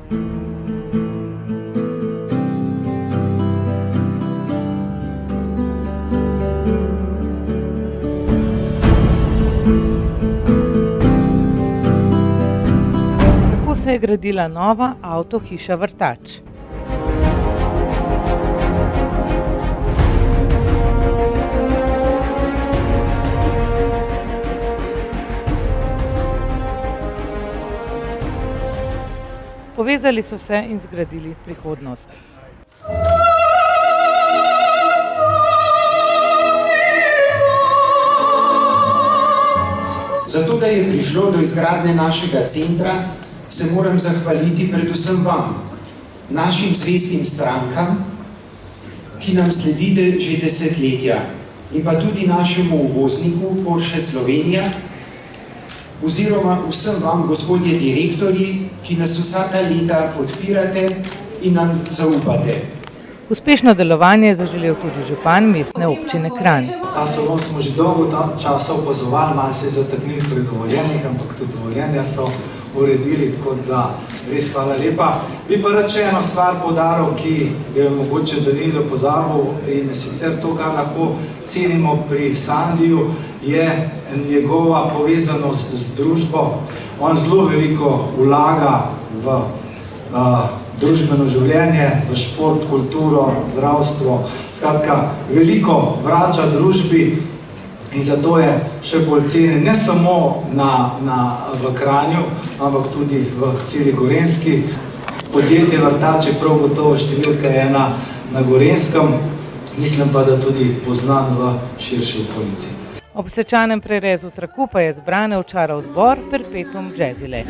Tako se je gradila nova avtohiša Vrtač. Povezali so se in zgradili prihodnost. Zato, da je prišlo do izgradnje našega centra, se moram zahvaliti predvsem vam, našim zvestim strankam, ki nam sledite že desetletja, in pa tudi našemu uvozniku Porsche Slovenija, oziroma vsem vam, gospodje direktorji, ki nas vsa ta leta podpirate in nam zaupate. Uspešno delovanje je zaželel tudi župan Mestne občine Kranj. Ta salon smo že dolgo časa opazovali, malo se je zataknili pri dovoljenjih, ampak tudi dovoljenja so uredili, tako da res hvala lepa. Bi pa rad še eno stvar poudaril, ki je mogoče Danilo pozabil, in sicer to, kar lahko cenimo pri Sandiju, je njegova povezanost z družbo. On zelo veliko vlaga v družbeno življenje, v šport, kulturo, zdravstvo, skratka, veliko vrača družbi in zato je še bolj cenjen, ne samo v Kranju, ampak tudi v celi Gorenjski. Podjetje Vrtač je prav gotovo številka ena na Gorenjskem, mislim pa, da tudi poznan v širši okolici. Ob svečanem prerezu traku pa je zbrane očaral zbor Perpetuum Jazzile.